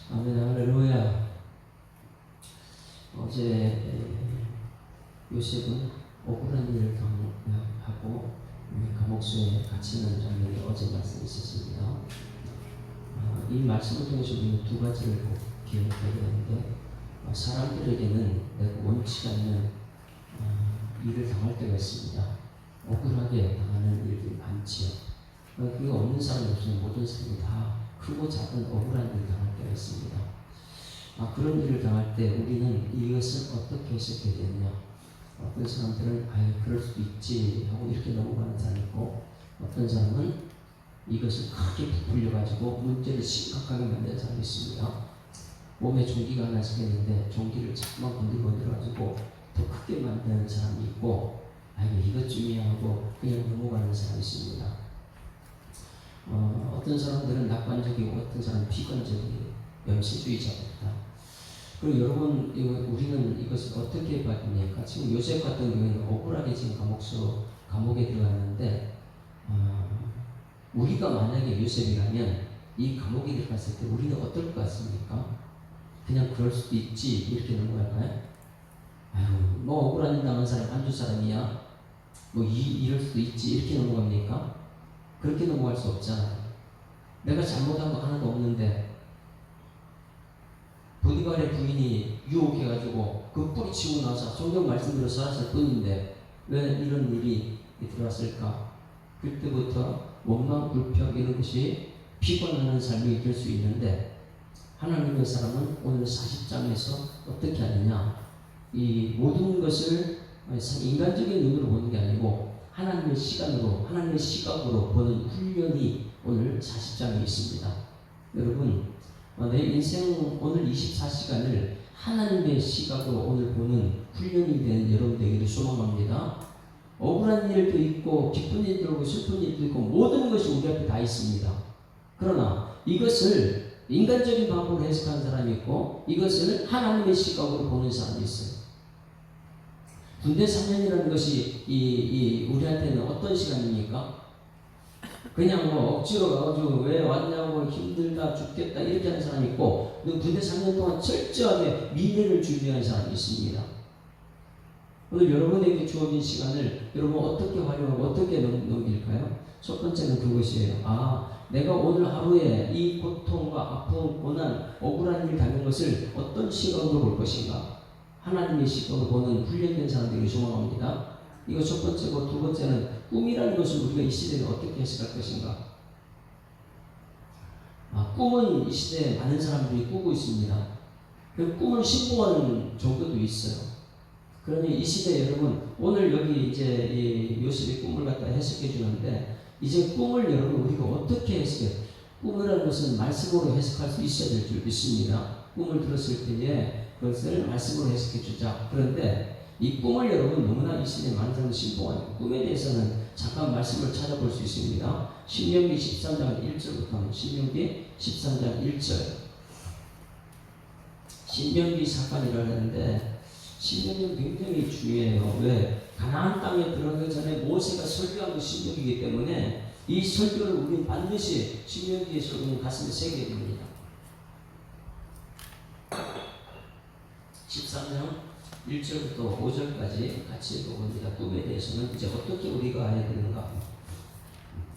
아멘, 할렐루야. 어제 요셉은 억울한 일을 당하고 감옥수에 갇히는 장면이 어제 말씀이 있었습니다. 이 말씀을 통해서 우리는 두 가지를 꼭 기억하게 되는데, 사람들에게는 내가 원치 않는 일을 당할 때가 있습니다. 억울하게 당하는 일들이 많지요. 그게 없는 사람이 없으면 모든 사람이 다 크고 작은 억울한 일을 당할 때가 있습니다. 그런 일을 당할 때 우리는 이것을 어떻게 해석해야 되느냐. 어떤 사람들은 그럴 수도 있지 하고 이렇게 넘어가는 사람이 있고, 어떤 사람은 이것을 크게 부풀려가지고 문제를 심각하게 만드는 사람이 있습니다. 몸에 종기가 하나 생겼는데 종기를 자꾸만 건들건들어가지고 더 크게 만드는 사람이 있고, 이것쯤이야 하고 그냥 넘어가는 사람이 있습니다. 어떤 사람들은 낙관적이고 어떤 사람은 비관적이고 염세주의자입니다. 그리고 여러분, 우리는 이것을 어떻게 받습니까? 지금 요셉 같은 경우에는 억울하게 지금 감옥에 들어갔는데, 우리가 만약에 요셉이라면 이 감옥에 들어갔을 때 우리는 어떨 것 같습니까? 그냥 그럴 수도 있지 이렇게 넘어갈까요? 뭐 억울한 일 당한 사람 한두 사람이야, 뭐 이럴 수도 있지 이렇게 넘어갑니까? 그렇게 넘어갈 수 없잖아요. 내가 잘못한 거 하나도 없는데 보디발의 부인이 유혹해가지고 그 뿌리치고 나서 성경 말씀대로 살았을 뿐인데 왜 이런 일이 들어왔을까? 그때부터 원망 불평 이런 것이 피곤하는 삶이 될 수 있는데, 하나님의 사람은 오늘 40장에서 어떻게 하느냐, 이 모든 것을 인간적인 눈으로 보는 게 아니고 하나님의 시간으로, 하나님의 시각으로 보는 훈련이 오늘 40장에 있습니다. 여러분, 내 인생 오늘 24시간을 하나님의 시각으로 오늘 보는 훈련이 된 여러분 되기를 소망합니다. 억울한 일도 있고 기쁜 일도 있고 슬픈 일도 있고 모든 것이 우리 앞에 다 있습니다. 그러나 이것을 인간적인 방법으로 해석하는 사람이 있고 이것을 하나님의 시각으로 보는 사람이 있어요. 군대 3년이라는 것이 우리한테는 어떤 시간입니까? 그냥 뭐 억지로 가가지고 왜 왔냐고 힘들다 죽겠다 이렇게 하는 사람이 있고, 군대 3년 동안 철저하게 미래를 준비하는 사람이 있습니다. 오늘 여러분에게 주어진 시간을 여러분 어떻게 활용하고 어떻게 넘길까요? 첫 번째는 그것이에요. 내가 오늘 하루에 이 고통과 아픔, 고난, 억울한 일 당한 것을 어떤 시각으로 볼 것인가? 하나님의 시각으로 보는 훈련된 사람들이 소망합니다. 이거 첫 번째고, 두 번째는 꿈이라는 것을 우리가 이 시대에 어떻게 해석할 것인가? 꿈은 이 시대에 많은 사람들이 꾸고 있습니다. 그 꿈을 신봉하는 정도도 있어요. 그러니 이 시대에 여러분, 오늘 여기 이제 이 요셉의 꿈을 갖다 해석해 주는데, 이제 꿈을 여러분 우리가 어떻게 해석해요? 꿈이라는 것은 말씀으로 해석할 수 있어야 될 줄 믿습니다. 꿈을 들었을 때에 그것을 말씀으로 해석해 주자. 그런데 이 꿈을 여러분 너무나 이 시대에 많은 사람들이 신봉하니까 꿈에 대해서는 잠깐 말씀을 찾아볼 수 있습니다. 신명기 13장 1절부터 신명기 13장 1절. 신명기 사건이라고 하는데 신명기는 굉장히 중요해요. 왜? 가나안 땅에 들어가기 전에 모세가 설교한 그 신명기이기 때문에 이 설교를 우리는 반드시 신명기에서 우리는 가슴에 새겨야 됩니다. 13장 1절부터 5절까지 같이 읽어봅니다. 꿈에 대해서는 이제 어떻게 우리가 해야 되는가?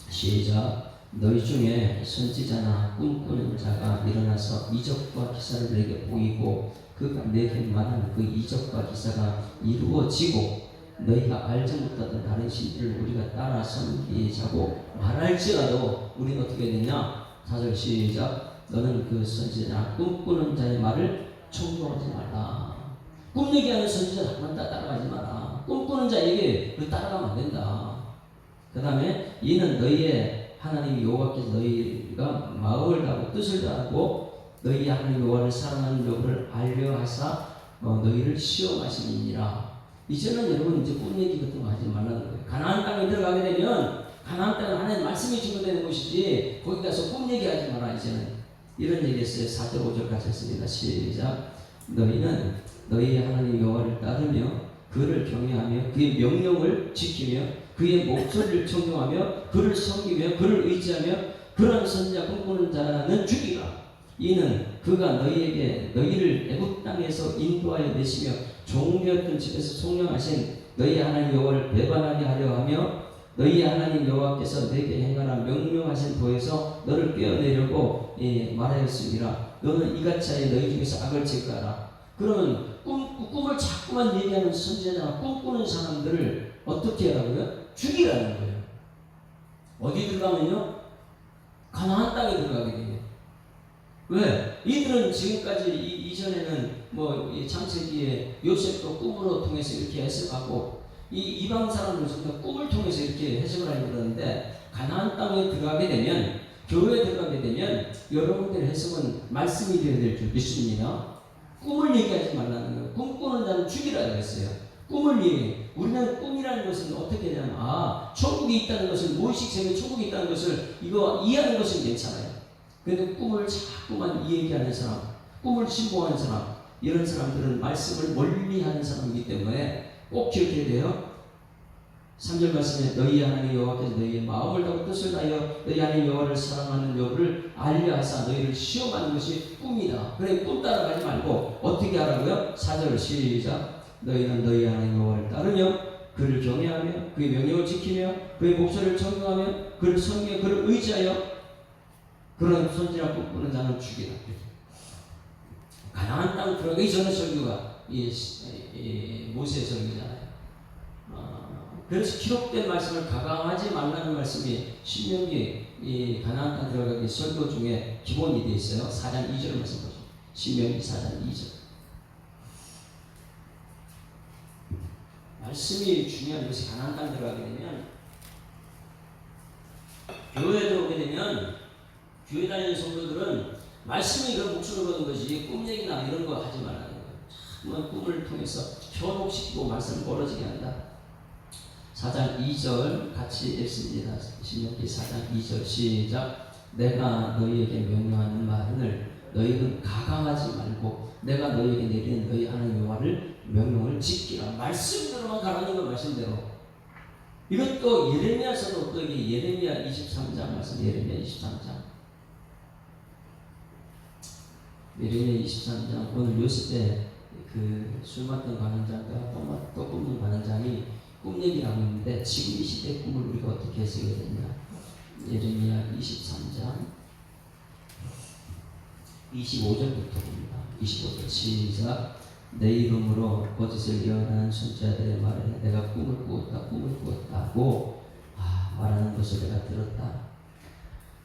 시작. 너희 중에 선지자나 꿈꾸는 자가 일어나서 이적과 기사를 내게 보이고 그가 내게 말하는 그 이적과 기사가 이루어지고 너희가 알지 못하던 다른 신들을 우리가 따라 섬기자고 말할지라도 우리는 어떻게 되냐? 4절 시작. 너는 그 선지자나 꿈꾸는 자의 말을 청종하지 말라. 꿈 얘기하는 선지자 한번 따라가지 마라. 꿈꾸는 자에게 따라가면 안 된다. 그 다음에 이는 너희의 하나님 여호와께서 너희가 마음을 다하고 뜻을 다하고 너희 하나님 여호와를 사랑하는 여부를 알려 하사 너희를 시험하시니라. 이제는 여러분 이제 꿈 얘기 같은 거 하지 말라는 거예요. 가나안 땅에 들어가게 되면 가나안 땅은 하나님 말씀이 증거되는 곳이지 거기 가서 꿈 얘기하지 마라. 이제는 이런 얘기했어요. 4절 5절 같이 했습니다. 시작. 너희는 너희 하나님 여호와를 따르며 그를 경외하며 그의 명령을 지키며 그의 목소리를 청종하며 그를 섬기며 그를 의지하며 그런 선지자 꿈꾸는 자는 죽이라. 이는 그가 너희를 애굽 땅에서 인도하여 내시며 종되었던 집에서 속량하신 너희 하나님 여호와를 배반하게 하려 하며 너희 하나님 여호와께서 내게 행하라 명령하신 도에서 너를 꿰어내려고 말하였습니다. 너는 이같이 하여 너희 중에서 악을 제거하라. 그러면 꿈을 자꾸만 얘기하는 선지자나 꿈꾸는 사람들을 어떻게 하라고요? 죽이라는 거예요. 어디 들어가면요? 가나안 땅에 들어가게 돼요. 왜? 이들은 지금까지 이전에는 뭐 창세기에 요셉도 꿈으로 통해서 이렇게 해석하고 이방 사람들 전부 꿈을 통해서 이렇게 해석을 하려고 그러는데 가나안 땅에 들어가게 되면 교회에 들어가게 되면 여러분들의 해석은 말씀이 되어야 될 줄 믿습니다. 꿈을 얘기하지 말라는 거예요. 꿈꾸는 자는 죽이라고 했어요. 꿈을 얘기해. 우리는 꿈이라는 것은 어떻게 되냐면 천국이 있다는 것을 무의식 세계 천국이 있다는 것을 이거 이해하는 것은 괜찮아요. 근데 꿈을 자꾸만 얘기하는 사람, 꿈을 신봉하는 사람, 이런 사람들은 말씀을 멀리하는 사람이기 때문에 꼭 기억해야 돼요. 3절 말씀에 너희 하나님 여호와께서 너희의 마음을 다하고 뜻을 다하여 너희 하나님 여호와를 사랑하는 여부를 알려 하사 너희를 시험하는 것이 꿈이다. 그래 꿈 따라가지 말고 어떻게 하라고요? 4절 시작. 너희는 너희 하나님 여호와를 따르며 그를 경외하며 그의 명령을 지키며 그의 목소리를 청종하며 그를 섬기며 그를 의지하여 그런 선지라 꿈꾸는 자는 죽이라. 가나안 땅 들어가기 전에 설교가 모세의 설교잖아요. 그래서 기록된 말씀을 가강하지 말라는 말씀이 신명기 가나안 땅 들어가기 설교 중에 기본이 되어 있어요. 4장 2절 말씀 보죠. 신명기 4장 2절. 말씀이 중요한 것이 가나안 땅 들어가게 되면 교회에 들어오게 되면 교회 다니는 성도들은 말씀이 그런 목숨을 거는 것이 꿈 얘기나 이런 거 하지 말라는 거예요. 자꾸만 꿈을 통해서 현혹시키고 말씀을 멀어지게 한다. 4장 2절 같이 읽습니다. 신명기 4장 2절 시작. 내가 너희에게 명령하는 말을 너희는 가강하지 말고 내가 너희에게 내리는 너희 하나님 여호와를 명령을 지키라. 말씀대로만 가라는 거 말씀대로. 이것도 예레미야서도 또 예레미야 23장 말씀. 예레미야 23장. 예레미야 23장. 오늘 요셉의 술 맡던 관원장과 또 굽는 관원장이 꿈 얘기를 하고 있는데 지금 이 시대의 꿈을 우리가 어떻게 해석해야 되냐. 예레미야 23장 25절부터 봅니다. 25절 시작. 내 이름으로 거짓을 예언하는 선지자들의 말에 내가 꿈을 꾸었다고 말하는 것을 내가 들었다.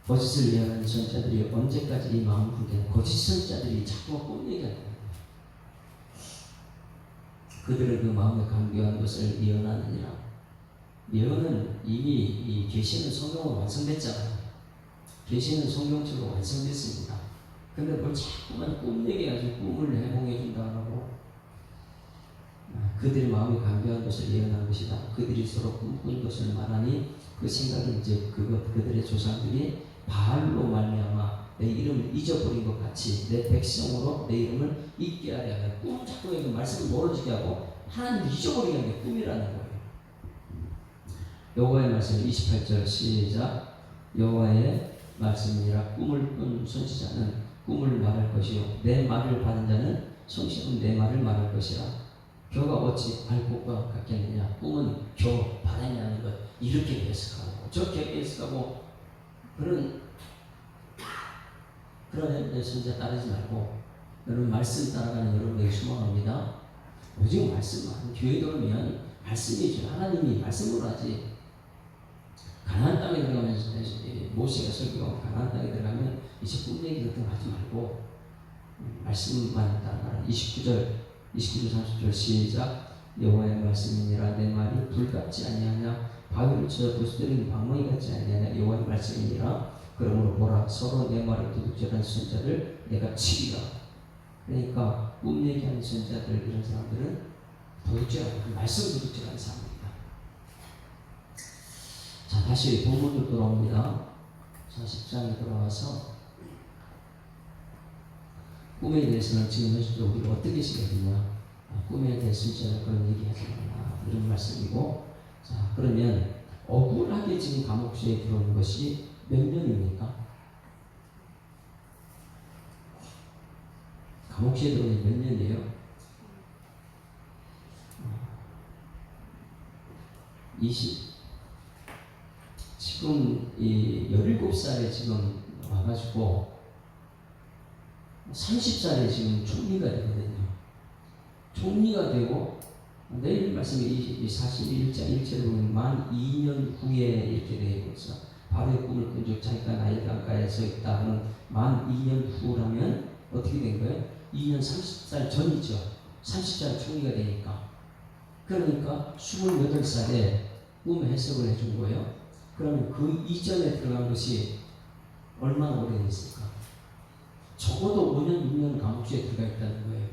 거짓을 예언하는 선지자들이 언제까지 이 마음을 풀게 거짓 선지자들이 자꾸 꿈 얘기하는 거예요. 그들은 그 마음에 감교한 것을 예언하느니라. 예언은 이미 이 계시는 성경으로 완성됐잖아요. 계시는 성경책으로 완성됐습니다. 근데 뭘 자꾸만 꿈 얘기해가지고 꿈을 해몽해 준다고. 그들의 마음에 감교한 것을 예언한 것이다. 그들이 서로 꿈꾼 것을 말하니 그 생각은 이제 그들의 조상들이 바알로 말미암아 내 이름을 잊어버린 것 같이 내 백성으로 내 이름을 잊게 하려 하여 꿈 자꾸 얘기 말씀을 멀어지게 하고 하나님을 잊어버리게 하는 게 꿈이라는 거예요. 여호와의 말씀 28절 시작. 여호와의 말씀이라 꿈을 꾼 선지자는 꿈을 말할 것이요 내 말을 받은 자는 성실은 내 말을 말할 것이라. 겨가 어찌 알곡과 같겠느냐. 꿈은 겨 바다냐는 것 이렇게 해석하고 저렇게 해석하고 그런 선지자 따르지 말고 여러분 말씀 따라가는 여러분에게 소망합니다. 오직 말씀만 교회 들어오면 말씀이죠. 하나님이 말씀으로 하지. 가나안 땅에 들어가면 모세가 설교하고 가나안 땅에 들어가면 이제 꿈 얘기 같은 거 하지 말고 말씀만 따라가라. 29절 30절 시작. 여호와의 말씀이니라. 내 말이 불 같지 아니하냐 바위를 쳐 부수뜨린 방망이 같지 아니하냐. 여호와의 말씀이니라. 그러므로 보라 서로 내 말을 도둑질하는 선자들 내가 치리라. 그러니까 꿈 얘기하는 선자들 이런 사람들은 도둑질하는 말씀 도둑질하는 사람입니다. 자 다시 본문으로 돌아옵니다. 40장에 돌아와서 꿈에 대해서는 지금 현실적으로 우리가 어떻게 시작했냐. 꿈에 대해서 진짜 그런 얘기하지 말라 이런 말씀이고. 자 그러면 억울하게 지금 감옥수에 들어오는 것이 몇 년입니까? 감옥시에 들어온 지 몇 년이에요? 20. 지금 이 17살에 지금 와가지고 30살에 지금 총리가 되거든요. 총리가 되고 내일 말씀이 41장 1절에 보면 만 2년 후에 이렇게 되고 있어. 바로의 꿈을 꾼 적 자기가 나의 강가에 서 있다 하는 만 2년 후라면 어떻게 된 거예요? 2년 30살 전이죠. 30살 총리가 되니까. 그러니까 28살에 꿈 해석을 해준 거예요. 그러면 그 이전에 들어간 것이 얼마나 오래됐을까? 적어도 5년, 6년 감옥수에 들어가 있다는 거예요.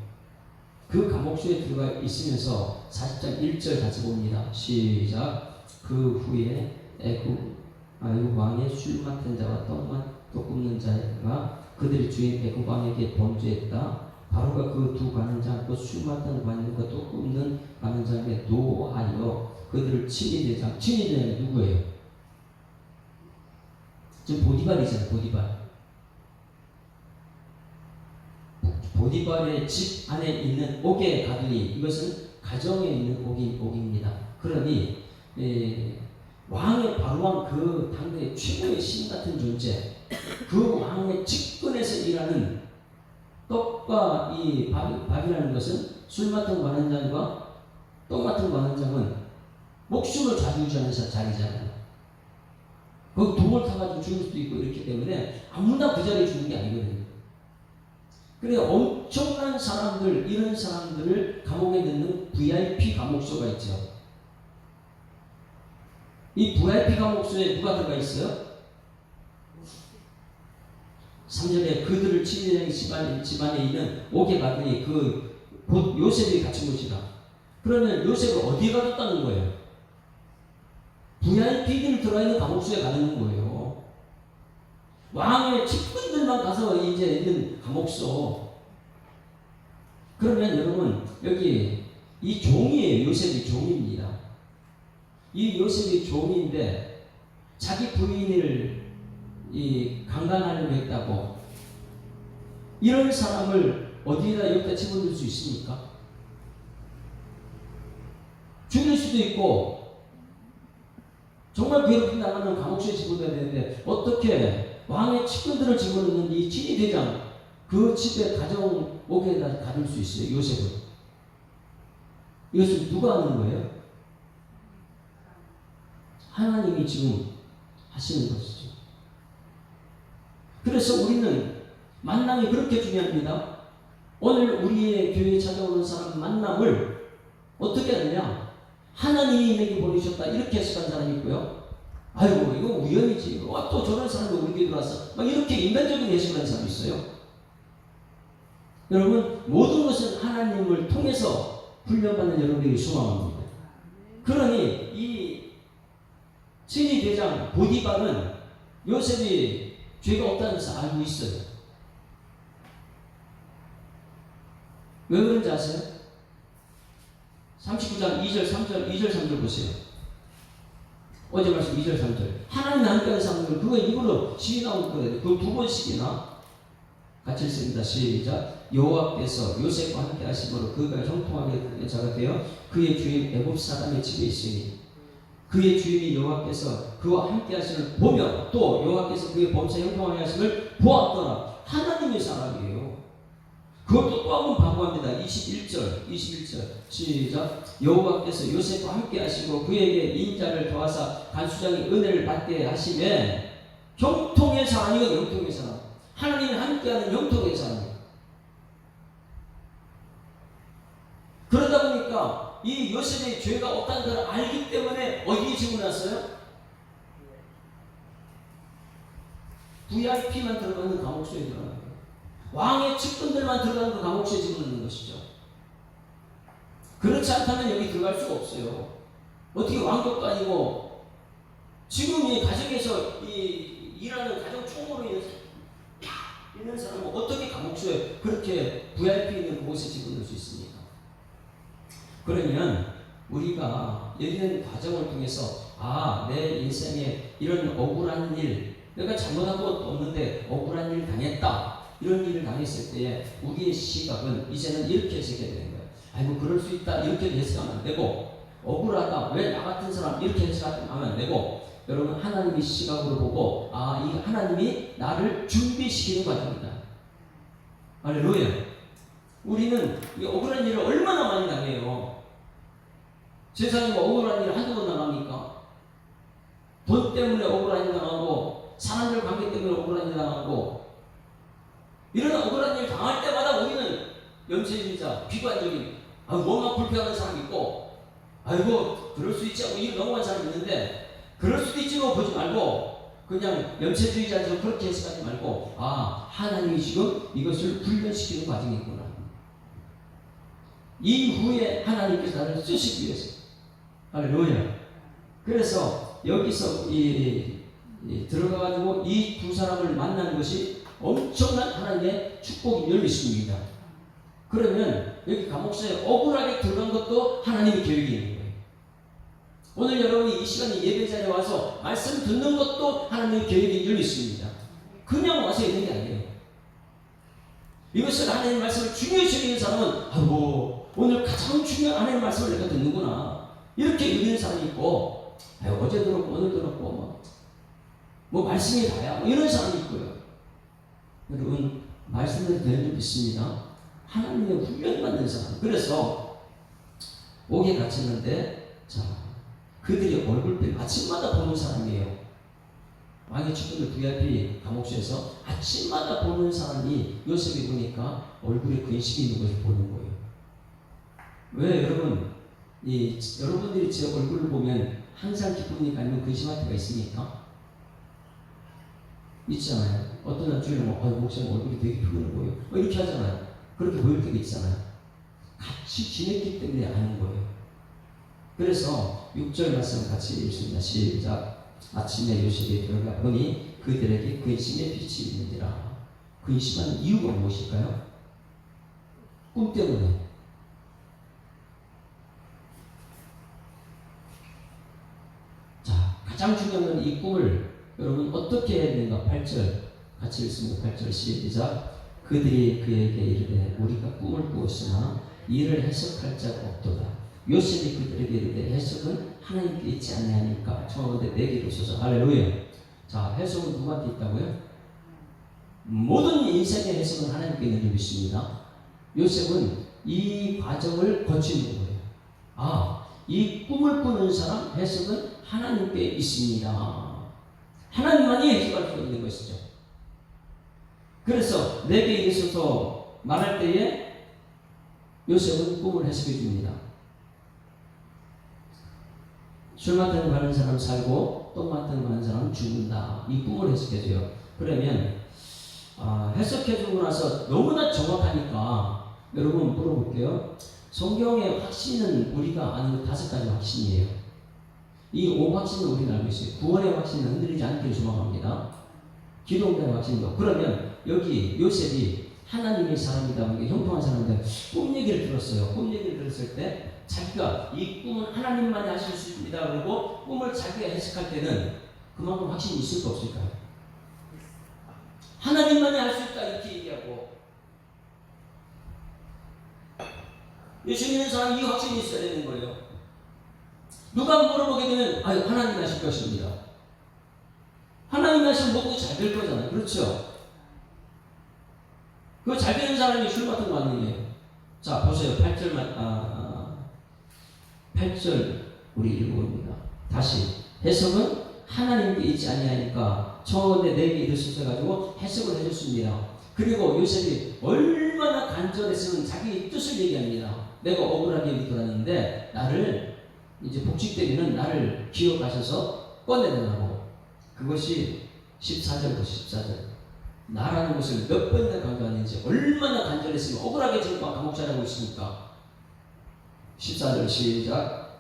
그 감옥수에 들어가 있으면서 40장 1절 같이 봅니다. 시작. 그 후에 애굽 왕의 술 맡은 자와 떡 굽는 자가 그들의 주인 애굽 왕에게 범죄했다. 바로가 그 두 관원장 또 술 맡은 관원과 떡 굽는 관원장에게 노하여 그들을 친위대장. 친위대장이 누구예요? 지금 보디발이잖아요. 보디발의 집 안에 있는 옥에 가두니, 이것은 가정에 있는 옥입니다. 그러니 왕의 바로왕 그 당대의 최고의 신 같은 존재, 그 왕의 측근에서 일하는 떡과 이 밥이라는 것은 술 맡은 관원장과 떡 맡은 관원장은 목숨을 좌지우지하는 자리잖아요. 거기 독을 타가지고 죽을 수도 있고 이렇기 때문에 아무나 그 자리에 죽는 게 아니거든요. 그래 엄청난 사람들, 이런 사람들을 감옥에 넣는 VIP 감옥소가 있죠. 이 VIP 감옥소에 누가 들어가 있어요? 3절에 그들을 친위대장 집안에 있는 옥에 가더니 곧 요셉이 갇힌 곳이다. 그러면 요셉을 어디에 가뒀다는 거예요? VIP들 들어가 있는 감옥소에 가두는 거예요. 왕의 측근들만 가서 이제 있는 감옥소. 그러면 여러분 여기 이 종이에요. 요셉이 종입니다. 이 요셉이 종인데 자기 부인을 강간하려고 했다고. 이런 사람을 어디에다 여기다 집어넣을 수 있습니까? 죽일 수도 있고 정말 괴롭힘 당하는 감옥소에 집어넣어야 되는데 어떻게 왕의 측근들을 집어넣는 이 친위대장 그 집에 가정 옥에다 가둘 수 있어요? 요셉을. 이것을 누가 하는 거예요? 하나님이 지금 하시는 것이죠. 그래서 우리는 만남이 그렇게 중요합니다. 오늘 우리의 교회에 찾아오는 사람 만남을 어떻게 하느냐? 하나님이 내게 보내셨다 이렇게 해석한 사람이 있고요. 아이고 이거 우연이지. 또 저런 사람이 우리 교회에 들어왔어. 막 이렇게 인간적인 해석을 하는 사람이 있어요. 여러분 모든 것은 하나님을 통해서 훈련받는 여러분들이 소망합니다. 그러니 이 친위대장 보디발은 요셉이 죄가 없다는 것을 알고 있어요. 왜 그런지 아세요? 39장 2절 3절 보세요. 어제 말씀 2절 3절. 하나님 함께하는 사람들 그거 입으로 시인하고 있거든요. 그 두 번씩이나 같이 읽습니다. 시작. 여호와께서 요셉과 함께 하심으로 그가 형통하게 자가 되어 그의 주인 애굽 사람의 집에 있으니 그의 주인이 여호와께서 그와 함께 하심을 보며 또 여호와께서 그의 범사 형통하게 하심을 보았더라. 하나님의 사람이에요. 그것도 또 한번 반복합니다. 21절 시작. 여호와께서 요셉과 함께 하시고 그에게 인자를 더하사 간수장의 은혜를 받게 하시매 형통의 사람이고 형통의 사람. 하나님이 함께하는 형통의 사람. 그러다 보니까 이 요셉의 죄가 없다는 것을 알기 때문에 어디에 집어넣었어요? VIP만 들어가는 감옥소에 들어가는 거예요. 왕의 측근들만 들어가는 그 감옥소에 집어넣는 것이죠. 그렇지 않다면 여기 들어갈 수가 없어요. 어떻게 왕족도 아니고 지금 이 가정에서 일하는 가정 총무로 있는 사람은 어떻게 감옥소에 그렇게 VIP 있는 그곳에 집어넣을 수 있습니까? 그러면 우리가 이런 과정을 통해서 내 인생에 이런 억울한 일, 내가 잘못한 것도 없는데 억울한 일 당했다. 이런 일을 당했을 때에 우리의 시각은 이제는 이렇게 해석해야 되는 거예요. 아이고 그럴 수 있다 이렇게 해석하면 안 되고, 억울하다 왜 나 같은 사람 이렇게 해석하면 안 되고, 여러분 하나님의 시각으로 보고 이 하나님이 나를 준비시키는 과정이다. 할렐루야. 우리는 이 억울한 일을 얼마나 많이 당해요. 세상에 뭐 억울한 일 한두 번 당합니까? 돈 때문에 억울한 일 당하고, 사람들 관계 때문에 억울한 일 당하고, 이런 억울한 일 당할 때마다 우리는 염세주의자, 비관적인, 뭔가 불평하는 사람이 있고, 아이고 그럴 수 있지 하고 일 넘어간 사람이 있는데, 그럴 수도 있지만 보지 말고 그냥 염세주의자처럼 그렇게 해석하지 말고, 하나님이 지금 이것을 훈련시키는 과정이구나. 이후에 하나님께서 나를 쓰시기 위해서. 할렐루야. 그래서 여기서 들어가가지고 이 두 사람을 만나는 것이 엄청난 하나님의 축복이 열리십니다. 그러면 여기 감옥사에 억울하게 들어간 것도 하나님의 계획이 있는 거예요. 오늘 여러분이 이 시간에 예배 자리에 와서 말씀 듣는 것도 하나님의 계획이 열리십니다. 그냥 와서 있는 게 아니에요. 이것을 하나님의 말씀을 중요시 여기는 사람은 오늘 가장 중요한 하나님의 말씀을 내가 듣는구나 이렇게 여기는 사람이 있고, 어제 들었고 오늘 들었고 뭐 말씀이 다야 이런 사람이 있고요. 여러분 말씀을 되는 줄 믿습니다. 하나님의 훈련받는 사람. 그래서 옥에 갇혔는데 그들이 얼굴을 아침마다 보는 사람이에요. 왕의 측근들 VIP 감옥소에서 아침마다 보는 사람이 요셉이 보니까 얼굴에 근심이 있는 것을 보는 거예요. 왜 여러분 여러분들이 제 얼굴을 보면 항상 기쁩니까? 아니면 근심할 때가 있습니까? 있잖아요. 어떤 날 주일에 목사님 얼굴이 되게 피곤해 보여요. 이렇게 하잖아요. 그렇게 보일 때가 있잖아요. 같이 지냈기 때문에 아는 거예요. 그래서 6절 말씀 같이 읽습니다. 시작. 아침에 요셉이 들어가 보니 그들에게 근심의 빛이 있는지라. 근심하는 이유가 무엇일까요? 꿈 때문에. 가장 중요한 건 이 꿈을 여러분 어떻게 해야 되는가. 8절 같이 읽습니다. 8절 시작. 그들이 그에게 이르되 우리가 꿈을 꾸었으나 이를 해석할 자가 없도다. 요셉이 그들에게 이르되 해석은 하나님께 있지 아니하니까 청하건대 내게 이르소서. 할렐루야. 해석은 누구한테 있다고요? 모든 인생의 해석은 하나님께 있는 줄 믿습니다. 요셉은 이 과정을 거치는 거예요. 이 꿈을 꾸는 사람 해석은 하나님께 있습니다. 하나님만이 해석할 수 있는 것이죠. 그래서 내게 있어서 말할 때에 요셉은 꿈을 해석해 줍니다. 술 맡은 거 하는 사람 살고 똥 맡은 거 하는 사람 죽는다. 이 꿈을 해석해 줘요. 그러면 해석해 주고 나서 너무나 정확하니까 여러분 물어볼게요. 성경의 확신은 우리가 아는 5가지 확신이에요. 이 5확신을 우리는 알고 있어요. 구원의 확신은 흔들리지 않기를 소망합니다. 기도의 확신도. 그러면 여기 요셉이 하나님의 사람이다 보니까 형통한 사람인데 꿈 얘기를 들었어요. 꿈 얘기를 들었을 때 자기가 이 꿈은 하나님만이 하실 수 있습니다. 그러고 꿈을 자기가 해석할 때는 그만큼 확신이 있을까 없을까요? 하나님만이 할 수 있다 이렇게 얘기하고, 예수 믿는 사람이 이 확신이 있어야 되는 거예요. 누가 물어보게 되면 하나님 하실 것입니다. 하나님 하시면 먹고 잘 될 거잖아요. 그렇죠? 그거 잘 되는 사람이 술 같은 거 아니에요. 자 보세요. 8절 우리 읽어봅니다. 다시. 해석은 하나님께 있지 아니하니까 청하건대 내게 이르소서 해가지고 해석을 해줬습니다. 그리고 요셉이 얼마나 간절했으면 자기 뜻을 얘기합니다. 내가 억울하게 믿어놨는데 나를 이제 복직되기는 나를 기억하셔서 꺼내달라고. 그것이 14절부터 14절. 나라는 것을 몇 번이나 강조하는지, 얼마나 간절했으면 억울하게 지금 감옥살이하고 있으니까. 14절 시작.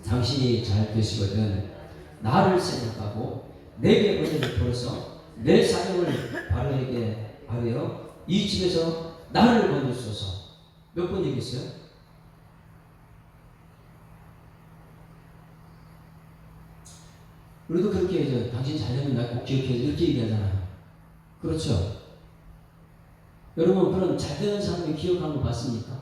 당신이 잘 되시거든 나를 생각하고 내게 은혜를 베풀어서 내 사정을 바로에게 바르여 이 집에서 나를 건져주소서. 몇 번 얘기했어요? 우리도 그렇게 해야죠. 당신 잘 되면 나 꼭 기억해줘 이렇게 얘기하잖아요. 그렇죠? 여러분 그런 잘되는 사람의 기억하는 거 봤습니까?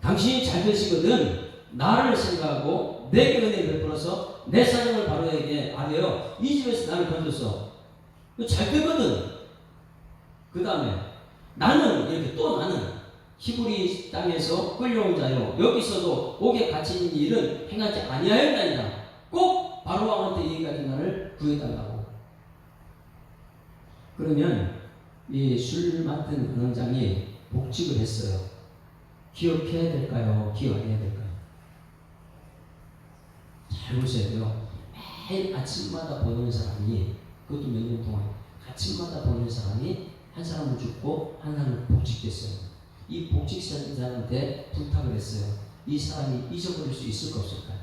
당신이 잘 되시거든 나를 생각하고 내게 은혜를 베풀어서 내 사정을 바로에게 알려 이 집에서 나를 건졌어. 잘 되거든. 그 다음에 나는 이렇게 또 나는 히브리 땅에서 끌려온 자요 여기서도 옥에 갇힌 일은 행하지 아니하였나이다. 꼭 바로 왕한테 얘기하지 나를 구해달라고. 그러면 이 술 맡은 관원장이 복직을 했어요. 기억해야 될까요? 기억 안 해야 될까요? 잘 보셔야 돼요. 매일 아침마다 보는 사람이 그것도 몇 년 동안 아침마다 보는 사람이 한 사람은 죽고 한 사람은 복직됐어요. 이 복직자한테 부탁을 했어요. 이 사람이 잊어버릴 수 있을까 없을까요?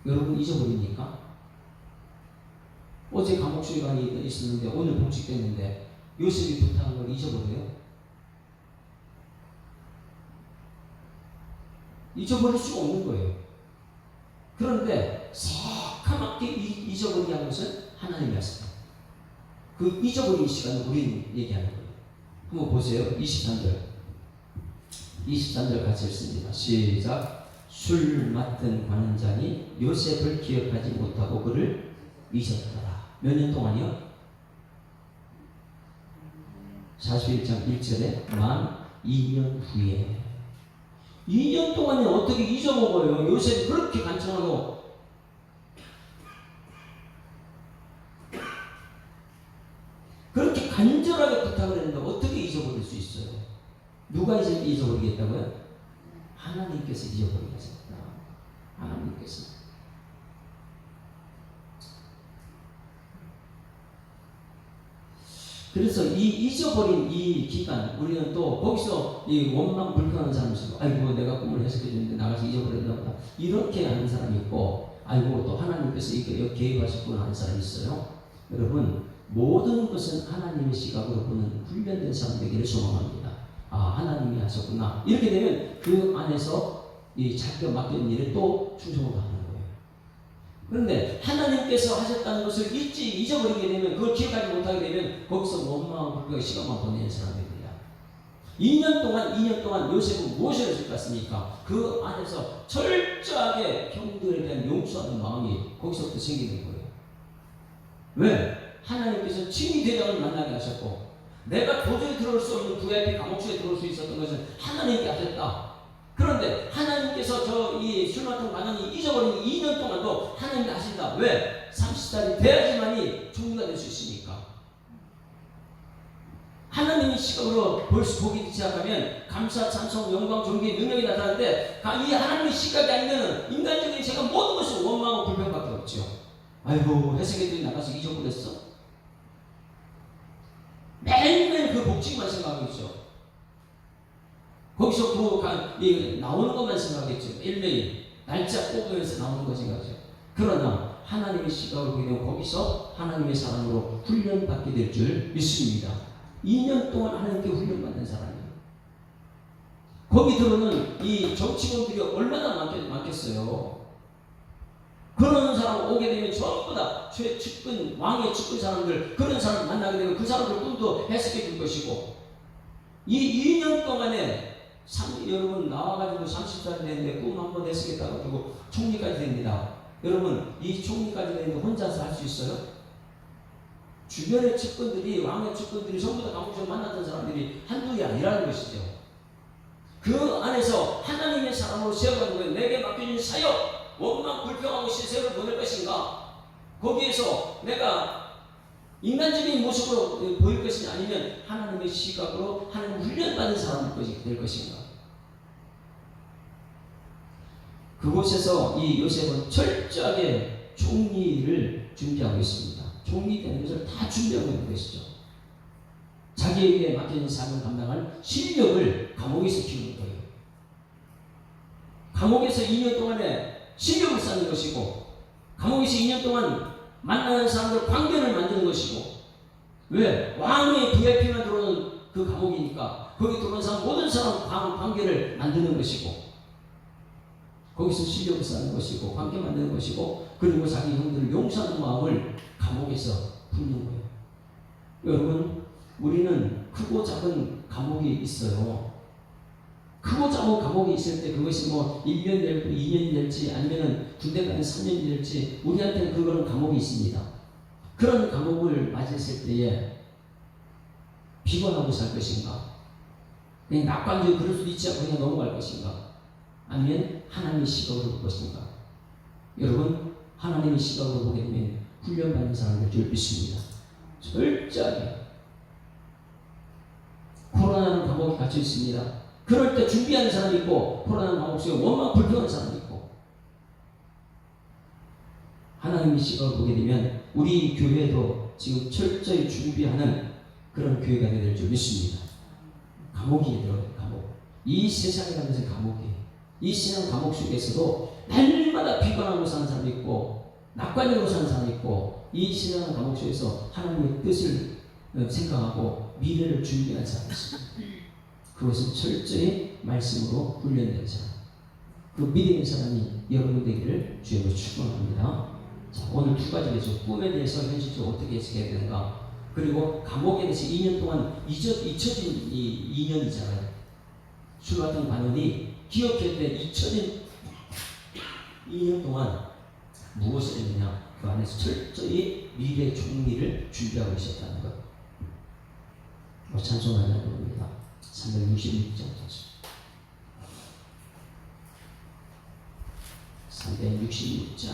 여러분 잊어버립니까? 어제 감옥 수의관이 있었는데 오늘 복직됐는데 요셉이 부탁한 걸 잊어버려요? 잊어버릴 수가 없는 거예요. 그런데 새카맣게 잊어버리게 한 것은 하나님이었어요. 그 잊어버린 시간을 우리는 얘기하는 거예요. 한번 보세요. 23절 같이 읽습니다. 시작. 술 맡은 관원장이 요셉을 기억하지 못하고 그를 잊었더라. 몇 년 동안이요? 41장 1절에 만 2년 후에 2년 동안에 어떻게 잊어먹어요? 요셉이 그렇게 간청하고 그렇게 간절하게 부탁을 했는데 어떻게 잊어버릴 수 있어요? 누가 이제 잊어버리겠다고요? 하나님께서 잊어버리게 하셨다. 하나님께서. 그래서 이 잊어버린 이 기간 우리는 또 거기서 이 원망 불평하는 사람이 있고 아이고 내가 꿈을 해석해 주는데 나가서 잊어버렸나 보다 이렇게 하는 사람이 있고 아이고 또 하나님께서 이렇게 개입하셨구나 하는 사람이 있어요. 여러분 모든 것은 하나님의 시각으로 보는 훈련된 사람 되기를 소망합니다. 아 하나님이 하셨구나 이렇게 되면 그 안에서 이 자기가 맡겨진 일에 또 충성을 하는 거예요. 그런데 하나님께서 하셨다는 것을 잊어버리게 되면 그걸 기억하지 못하게 되면 거기서 원망하고 불평의 시간만 보내는 사람이 됩니다. 2년 동안 요셉은 무엇을 했을 것 같습니까? 그 안에서 철저하게 형들에 대한 용서하는 마음이 거기서부터 생기는 거예요. 왜? 하나님께서 친히 대장을 만나게 하셨고 내가 도저히 들어올 수 없는 VIP 감옥소에 들어올 수 있었던 것은 하나님께 하셨다. 그런데 하나님께서 저 이 술 맡은 관원이 잊어버린 2년 동안도 하나님이 하신다. 왜? 30살이 돼야지만이 종류가 될 수 있으니까. 하나님의 시각으로 보기 시작하면 감사, 찬송, 영광, 존귀, 능력이 나타나는데 이 하나님의 시각이 아니면 인간적인 제가 모든 것을 원망하고 불평밖에 없죠. 아이고 해석애들이 나가서 잊어버렸어. 매일매일 그 복직만 생각하고 있죠. 거기서 나오는 것만 생각하겠죠. 매일매일 날짜 뽑으면서 나오는 거 생각하죠. 그러나 하나님의 시각으로 보게 되면 거기서 하나님의 사람으로 훈련받게 될 줄 믿습니다. 2년 동안 하나님께 훈련받는 사람이에요. 거기 들어오는 이 정치범들이 얼마나 많겠어요. 그런 사람 오게 되면 전부 다 최측근, 왕의 측근 사람들 그런 사람 만나게 되면 그 사람들 꿈도 해석해 줄 것이고 이 2년 동안에 여러분 나와가지고 30살이 됐는데 꿈 한번 해석했다고 하고 총리까지 됩니다. 여러분 이 총리까지 되는데 혼자서 할 수 있어요? 주변의 측근들이 왕의 측근들이 전부 다 감옥에서 만났던 사람들이 한둘이 아니라는 것이죠. 그 안에서 하나님의 사람으로 세워가지고 내게 맡겨진 사역 원망 불평하고 시세를 보낼 것인가 거기에서 내가 인간적인 모습으로 보일 것이냐 아니면 하나님의 시각으로 하나님 훈련받은 사람이 될 것인가. 그곳에서 이 요셉은 철저하게 총리를 준비하고 있습니다. 총리 되는 것을 다 준비하고 있는 것이죠. 자기에게 맡겨진 사명을 감당할 실력을 감옥에서 키우는 거예요. 감옥에서 2년 동안에 실력을 쌓는 것이고 감옥에서 2년 동안 만나는 사람들 관계를 만드는 것이고 왜? 왕의 VIP만 들어오는 그 감옥이니까 거기 들어오는 사람 모든 사람 관계를 만드는 것이고 거기서 실력을 쌓는 것이고 관계 만드는 것이고 그리고 자기 형들을 용서하는 마음을 감옥에서 붙는 거예요. 여러분, 우리는 크고 작은 감옥이 있어요. 크고 작은 감옥이 있을 때 그것이 뭐 1년 될지 2년이 될지 아니면 군대 가는 3년이 될지 우리한테는 그거는 감옥이 있습니다. 그런 감옥을 맞이했을 때에 비관하고 살 것인가? 그냥 낙관적으로 그럴 수도 있지 않고 그냥 넘어갈 것인가? 아니면 하나님의 시각으로 볼 것인가? 여러분, 하나님의 시각으로 보게 되면 훈련받는 사람들 줄 믿습니다. 철저하게. 코로나는 감옥에 갇혀 있습니다. 그럴 때 준비하는 사람이 있고 코로나는 감옥 속에 원망 불평하는 사람이 있고, 하나님의 시각을 보게 되면 우리 교회도 지금 철저히 준비하는 그런 교회가 될 줄 믿습니다. 감옥이 들어요. 감옥. 이 세상이라는 것은 감옥이에요. 이 세상 감옥 속에서도 날마다 비관하고 사는 사람이 있고 낙관적으로 사는 사람이 있고, 이 세상 감옥 속에서 하나님의 뜻을 생각하고 미래를 준비하는 사람이 있습니다. 그것은 철저히 말씀으로 훈련된 사람, 그 믿음의 사람이 여러분 되기를 주님으로 축원합니다. 자, 오늘 두 가지 계속 꿈에 대해서 현실적으로 어떻게 해석해야 되는가, 그리고 감옥에 대해서 2년 동안 잊혀진 이 2년이잖아요. 술 같은 관원이 기억할 때 잊혀진 2년 동안 무엇을 했느냐, 그 안에서 철저히 미래 총리를 준비하고 있었다는 것. 찬송하는 겁니다. 366장 찬송. 366장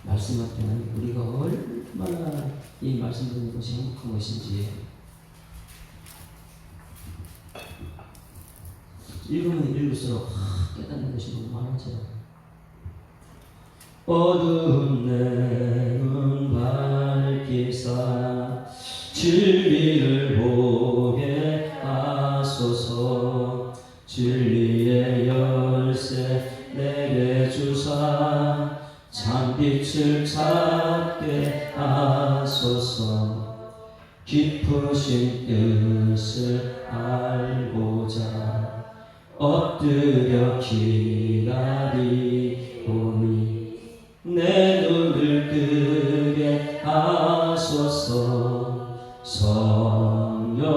말씀할 때는 우리가 얼마나 이 말씀 듣는 것이 행복한 것인지 읽으면 읽을수록 깨닫는 것이 너무 많아져요. 어두운 내 눈 밝히사 진리를 보게 하소서. 진리의 열쇠 내게 주사 참빛을 찾게 하소서. 깊으신 뜻을 알고자 엎드려 기다리오니 내 눈을 뜨게 하소서. 성령이여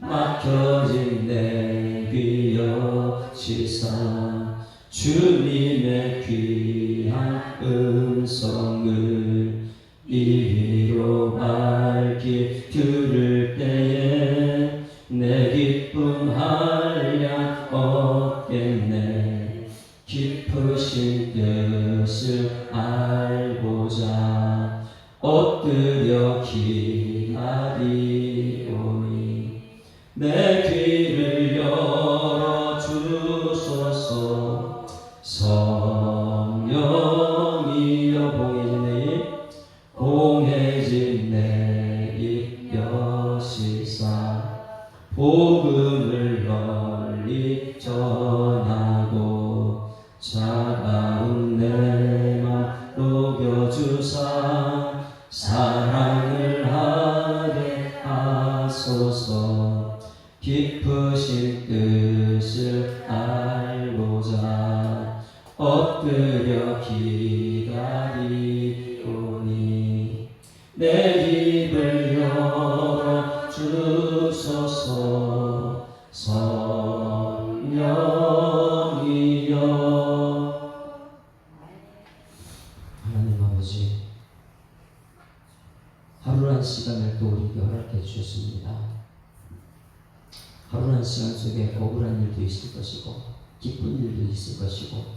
막혀진 내 귀 여시사 주님의 귀한 음성을 이리로 밝히 들을 때에 내 기쁨 한량 얻겠네. 깊으신 뜻을 알고자 엎드려 기다리오니 내 귀를 열어 주소서. 성령이여 봉해진 내 입 여시사 복음을 널리 전하고 차가운 내 맘 녹여주사 사랑을 하게 하소서. 깊으신 뜻을 알고자 엎드려 기다리오니 내 입을 열어 주소서. 성령이여. 하나님 아버지, 하루란 시간을 또 우리에게 허락해 주셨습니다. 하루란 시간 속에 억울한 일도 있을 것이고 기쁜 일도 있을 것이고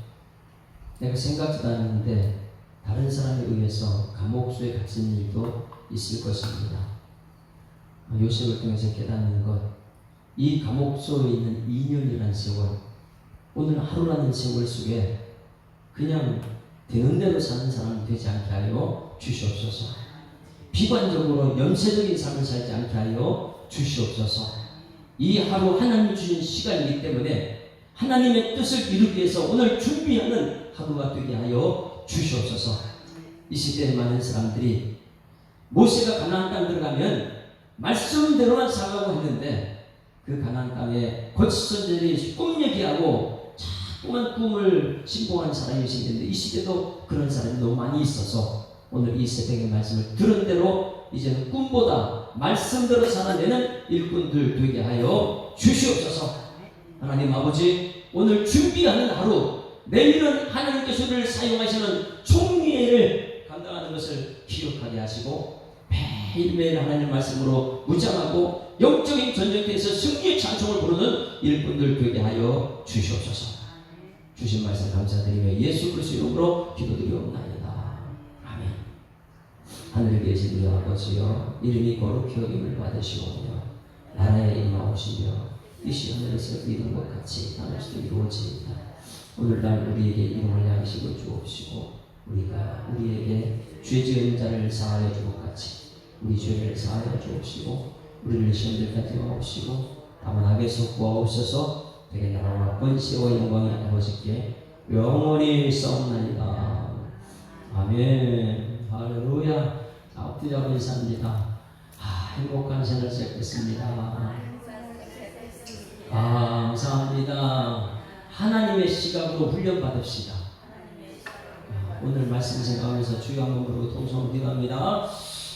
내가 생각지도 않았는데 다른 사람에 의해서 감옥소에 갇힌 일도 있을 것입니다. 요셉을 통해서 깨닫는 것, 이 감옥소에 있는 2년이라는 세월, 오늘 하루라는 세월 속에 그냥 되는 대로 사는 사람이 되지 않게 하여 주시옵소서. 비관적으로 염세적인 삶을 살지 않게 하여 주시옵소서. 이 하루 하나님이 주신 시간이기 때문에 하나님의 뜻을 이루기 위해서 오늘 준비하는 하루가 되게 하여 주시옵소서. 이 시대에 많은 사람들이 모세가 가나안 땅 들어가면 말씀대로만 살라고 했는데 그 가나안 땅에 거짓선들이 꿈 얘기하고 자꾸만 꿈을 신봉하는 사람이 생겼는데 이 시대도 그런 사람이 너무 많이 있어서 오늘 이 새벽의 말씀을 들은 대로 이제는 꿈보다 말씀대로 살아내는 일꾼들 되게 하여 주시옵소서. 하나님 아버지, 오늘 준비하는 하루, 내일은 하나님께서 우리를 사용하시는 총리의 일을 감당하는 것을 기억하게 하시고 매일매일 하나님 말씀으로 무장하고 영적인 전쟁터에서 승리의 찬송을 부르는 일꾼들 되게 하여 주시옵소서. 주신 말씀 감사드리며 예수 그리스도 이름으로 기도드리옵나이다. 아멘. 하늘에 계신 우리 아버지여, 이름이 거룩히 여김을 받으시오며 나라에 임하오시며 뜻이 하늘에서 이룬 것 같이 땅에서도 이루어지이다. 오늘날 우리에게 일용할 양식을 주옵시고 우리가 우리에게 죄 지은 자를 사하여 줄 것 같이 우리 죄를 사하여 주옵시고 우리를 시험들까지 마옵시고 다만 악에서 구하옵소서. 되게 나라와 권세와 영광이 아버지께 영원히 싸움나이다. 아멘. 할렐루야. 자, 엎드려 인사합니다. 행복한 생활 시작했습니다. 감사합니다. 하나님의 시각으로 훈련받읍시다. 오늘 말씀 생각하면서 주여 한번 부르고 통성을 기도합니다.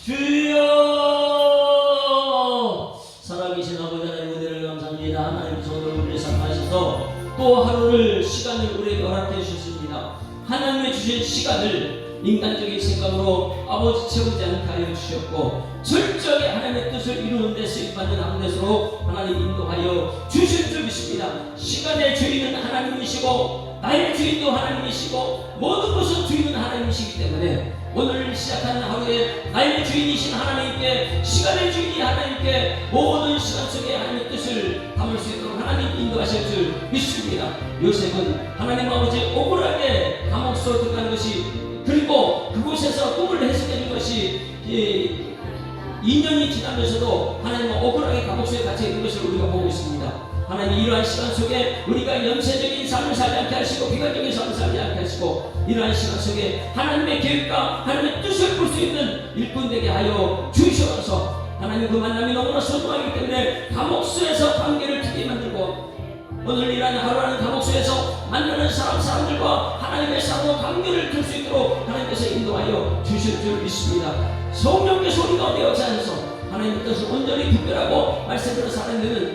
주여, 살아계신 아버지 하나님 은혜를 감사합니다. 하나님 성도를 우리를 사랑하셔서 또 하루를 시간을 우리에게 허락해 주셨습니다. 하나님의 주신 시간을 인간적인 생각으로 아버지 채우지 않게 하여 주셨고 철저하게 하나님의 뜻을 이루는 데 쓰임받는 한 것으로 하나님 인도하여 주실 줄 믿습니다. 시간의 주인은 하나님이시고 나의 주인도 하나님이시고 모든 것은 주인은 하나님이시기 때문에 오늘 시작하는 하루에 나의 주인이신 하나님께, 시간의 주인이 하나님께 모든 시간 속에 하나님의 뜻을 담을 수 있도록 하나님 인도하실 줄 믿습니다. 요셉은 하나님 아버지 억울하게 감옥소로 들어가는 것이, 그리고 그곳에서 꿈을 해석해 준 것이 2년이 지나면서도 하나님은 억울하게 감옥소에 갇혀 있는 것을 우리가 보고 있습니다. 하나님, 이러한 시간 속에 우리가 연쇄적인 삶을 살지 않게 하시고 비관적인 삶을 살지 않게 하시고 이러한 시간 속에 하나님의 계획과 하나님의 뜻을 볼 수 있는 일꾼 되게 하여 주시옵소서. 하나님, 그 만남이 너무나 소중하기 때문에 감옥소에서 관계를 트게 만들고 오늘 일하는 하루하는 감옥소에서 만나는 사람들과 하나님의 사랑과 관계를 둘 수 있도록 하나님께서 인도하여 주실 줄 믿습니다. 성령께서 우리 가운데 역사하셔서 하나님의 뜻을 온전히 분별하고 말씀대로 살아내는